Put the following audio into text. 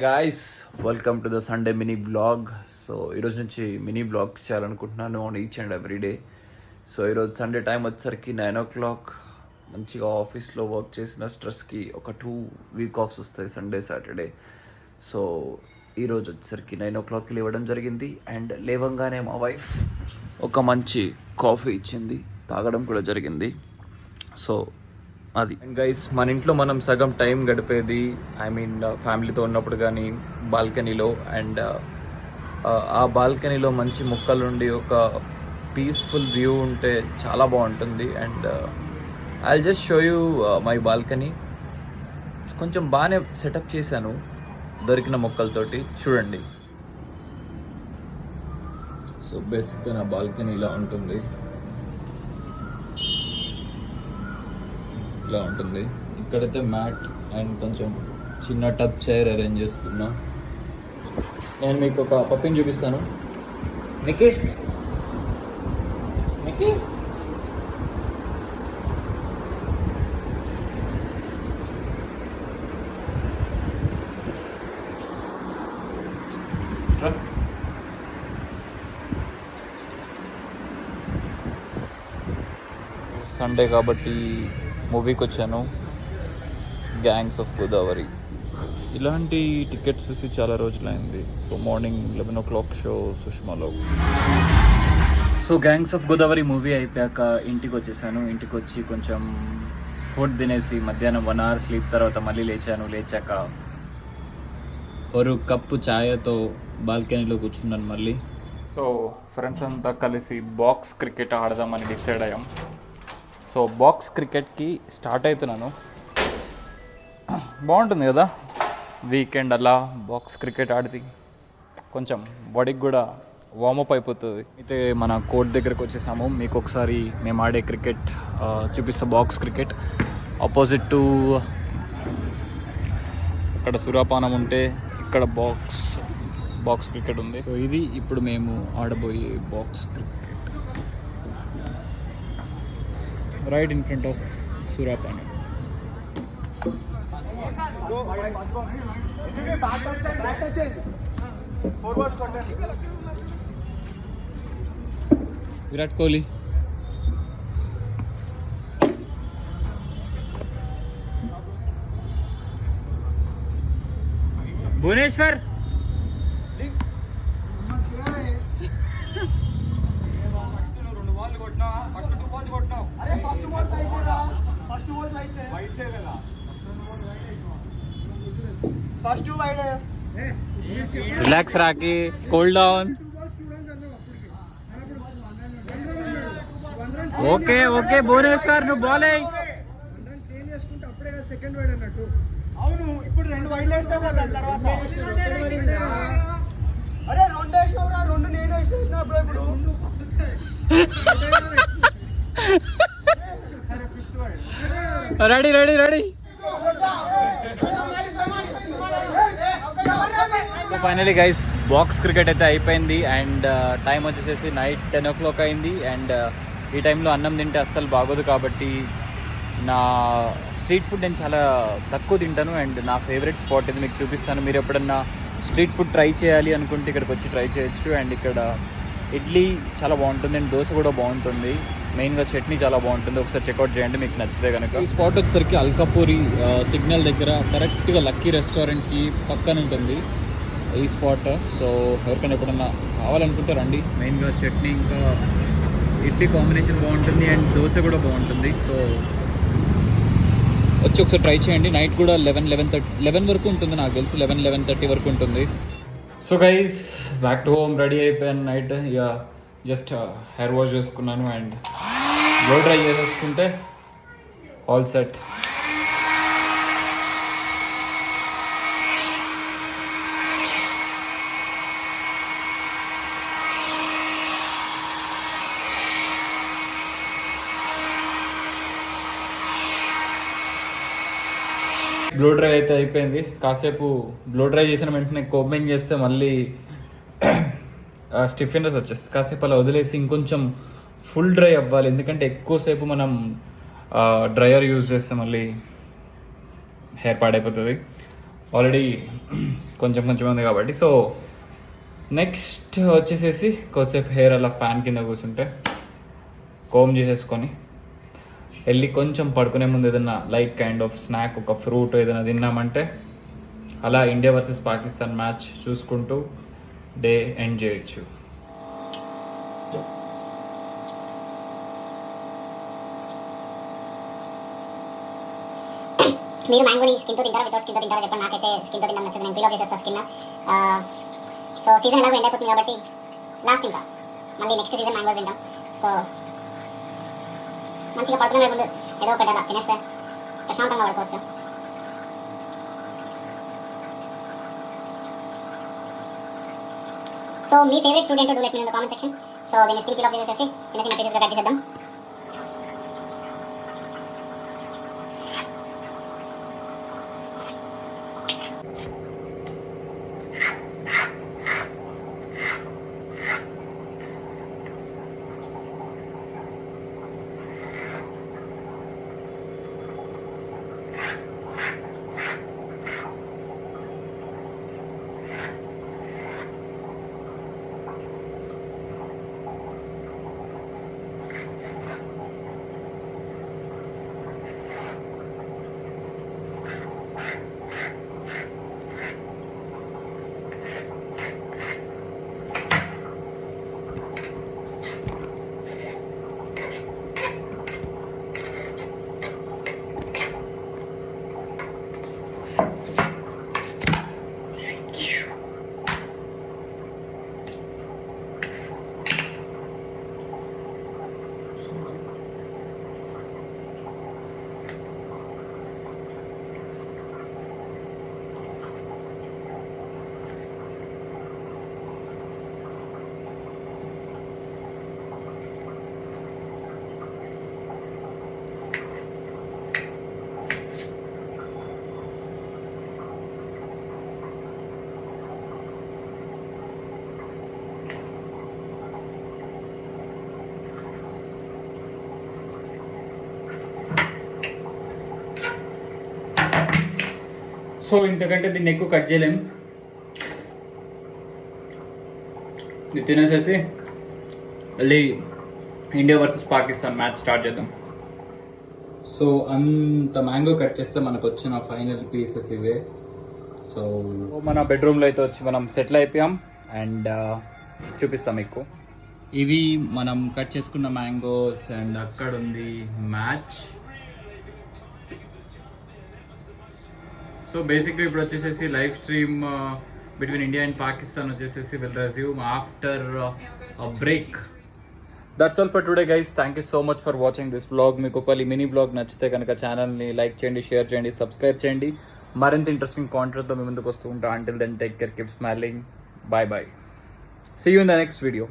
Guys, welcome to the Sunday mini blog. So ఈరోజు నుంచి mini blog చేయాలనుకుంటున్నాను on each and every day. So ఈరోజు Sunday time వచ్చేసరికి 9 o'clock. మంచిగా ఆఫీస్లో వర్క్ చేసిన స్ట్రెస్కి ఒక 2 వీక్ ఆఫ్స్ వస్తాయి, సండే సాటర్డే. సో ఈరోజు వచ్చేసరికి 9 o'clock లేవడం జరిగింది. అండ్ లేవంగానే మా వైఫ్ ఒక మంచి కాఫీ ఇచ్చింది, తాగడం కూడా జరిగింది. సో అది అండ్ గైస్, మన ఇంట్లో మనం సగం టైం గడిపేది ఫ్యామిలీతో ఉన్నప్పుడు కానీ బాల్కనీలో. అండ్ ఆ బాల్కనీలో మంచి మొక్కలుండి ఒక పీస్ఫుల్ వ్యూ ఉంటే చాలా బాగుంటుంది. And I just show you my balcony. కొంచెం బాగానే సెటప్ చేశాను దొరికిన మొక్కలతోటి, చూడండి. సో బేసిక్గా నా బాల్కనీ ఇలా ఉంటుంది, ఇలా ఉంటుంది. ఇక్కడైతే మ్యాట్ అండ్ కొంచెం చిన్న టబ్ చైర్ అరేంజ్ చేసుకున్నా. నేను మీకు ఒక పప్పిని చూపిస్తాను. మిక్కీ మిక్కీ సండే కాబట్టి మూవీకి వచ్చాను, గ్యాంగ్స్ ఆఫ్ గోదావరి. ఇలాంటి టికెట్స్ చూసి చాలా రోజులైంది. సో మార్నింగ్ 11 o'clock షో సుష్మాలో. So gangs of Godavari movie అయిపోయాక ఇంటికి వచ్చేసాను. ఇంటికి వచ్చి కొంచెం ఫుడ్ తినేసి మధ్యాహ్నం 1 hour స్లీప్ తర్వాత మళ్ళీ లేచాను. లేచాక ఒక కప్పు ఛాయతో బాల్కనీలో కూర్చున్నాను మళ్ళీ. సో ఫ్రెండ్స్ అంతా కలిసి బాక్స్ క్రికెట్ ఆడదామని డిసైడ్ అయ్యాం. సో బాక్స్ క్రికెట్కి స్టార్ట్ అవుతున్నాను. బాగుంటుంది కదా వీకెండ్ అలా బాక్స్ క్రికెట్ ఆడితే, కొంచెం బాడీకి కూడా వార్మప్ అయిపోతుంది. అయితే మన కోర్ట్ దగ్గరకు వచ్చేసాము. మీకు ఒకసారి మేము ఆడే క్రికెట్ చూపిస్తా. బాక్స్ క్రికెట్ ఆపోజిట్ టు అక్కడ సురాపానం ఉంటే ఇక్కడ బాక్స్ క్రికెట్ ఉంది. సో ఇది ఇప్పుడు మేము ఆడబోయే box cricket, right in front of Surapana. Virat Kohli. Bhubaneswar. Relax Rocky, cool down. Okay okay Bhuvaneshwar, నువ్వు బాల్ అయ్యి. అవును, ఇప్పుడు 2 వైడ్లు వేసినావు కదా, తర్వాత అరే 2 వేసినావురా, 2 నేను వేసేసిన. ఇప్పుడు ready ready ready. Finally guys, box cricket అయితే అయిపోయింది. అండ్ టైం వచ్చేసేసి నైట్ 10 o'clock అయింది. అండ్ ఈ టైంలో అన్నం తింటే అస్సలు బాగోదు కాబట్టి నా స్ట్రీట్ ఫుడ్ నేను చాలా తక్కువ తింటాను. అండ్ నా ఫేవరెట్ స్పాట్ ఇది, మీకు చూపిస్తాను. మీరు ఎప్పుడన్నా స్ట్రీట్ ఫుడ్ ట్రై చేయాలి అనుకుంటే ఇక్కడికి వచ్చి ట్రై చేయొచ్చు. అండ్ ఇక్కడ ఇడ్లీ చాలా బాగుంటుంది అండ్ దోశ కూడా బాగుంటుంది. మెయిన్గా చట్నీ చాలా బాగుంటుంది. ఒకసారి చెక్అవుట్ చేయండి మీకు నచ్చితే కనుక. ఈ స్పాట్ వచ్చేసరికి అల్కాపూరి సిగ్నల్ దగ్గర కరెక్ట్గా లక్కీ రెస్టారెంట్కి పక్కన ఉంటుంది ఈ స్పాట్. సో ఎవరికైనా ఎప్పుడన్నా కావాలనుకుంటే రండి. మెయిన్గా చట్నీ ఇంకా ఇడ్లీ కాంబినేషన్ బాగుంటుంది అండ్ దోశ కూడా బాగుంటుంది. సో వచ్చి ఒకసారి ట్రై చేయండి. నైట్ కూడా 11 వరకు ఉంటుంది, నాకు తెలిసి 11-11:30 వరకు ఉంటుంది. So guys, back to home. Ready అయిపోయాను. నైట్ ఇక జస్ట్ హెయిర్ వాష్ చేసుకున్నాను అండ్ బ్లో డ్రై చేసేసుకుంటే ఆల్ సెట్. బ్లో డ్రై అయితే అయిపోయింది. కాసేపు బ్లో డ్రై చేసిన వెంటనే కోంబింగ్ చేస్తే మళ్ళీ స్టిఫెనెస్ వచ్చేస్తుంది. కాసేపు అలా వదిలేసి ఇంకొంచెం ఫుల్ డ్రై అవ్వాలి, ఎందుకంటే ఎక్కువసేపు మనం డ్రయర్ యూజ్ చేస్తే మళ్ళీ హెయిర్ పాడైపోతుంది. ఆల్రెడీ కొంచెం కొంచెం ఉంది కాబట్టి. సో నెక్స్ట్ వచ్చేసేసి కొద్దిసేపు హెయిర్ అలా ఫ్యాన్ కింద కూర్చుంటే కోమ్ చేసేసుకొని వెళ్ళి కొంచెం పడుకునే ముందు ఏదైనా లైట్ కైండ్ ఆఫ్ స్నాక్, ఒక ఫ్రూట్ ఏదైనా తిన్నామంటే అలా ఇండియా వర్సెస్ పాకిస్తాన్ మ్యాచ్ చూసుకుంటూ డే ఎండ్ చేయొచ్చు. మీరు మ్యాంగోని స్కిన్తో తింటారా వితౌట్ స్కిన్తో తింటారా చెప్పండి. నాకైతే స్కిన్తో తినడం నచ్చదు, నేను పీల్ ఆఫ్ చేసేస్తా స్కిన్. సో సీజన్ ఎలాగో ఎండ్ అయిపోతుంది కాబట్టి లాస్ట్ ఇంకా మళ్ళీ నెక్స్ట్ సీజన్ మ్యాంగోస్ తింటాం. సో మంచిగా పడుకునే ముందు ఏదో ఒకటి అలా తినేస్తే ప్రశాంతంగా పడుకోవచ్చు. సో మీ ఫేవరెట్ ఫ్రూట్ ఏంటో do let me in the comment section. So దీన్ని స్కిన్ పీల్ ఆఫ్ చేసేసి చిన్న చిన్న పీసెస్గా కట్ చేసేద్దాం. సో ఇంతకంటే దీన్ని ఎక్కువ కట్ చేయలేం. ఇది తినేసేసి మళ్ళీ India versus Pakistan match start చేద్దాం. సో అంత మ్యాంగో కట్ చేస్తే మనకు వచ్చిన ఫైనల్ పీసెస్ ఇవే. సో మన బెడ్రూమ్లో అయితే వచ్చి మనం సెటిల్ అయిపోయాం అండ్ చూపిస్తాం మీకు. ఇవి మనం కట్ చేసుకున్న మ్యాంగోస్ అండ్ అక్కడ ఉంది మ్యాచ్. సో బేసిక్గా ఇప్పుడు వచ్చేసేసి live stream between India and Pakistan వచ్చేసేసి will resume after break. That's all for today guys. Thank you so much for watching this vlog. మీకు ఒకవేళ మినీ వ్లాగ్ నచ్చితే కనుక ఛానల్ని లైక్ చేయండి, షేర్ చేయండి, సబ్స్క్రైబ్ చేయండి. మరింత ఇంట్రెస్టింగ్ కాంటెంట్తో మీ ముందుకు వస్తూ ఉంటా. Until then take care, keep smiling, bye bye. See you in the next video.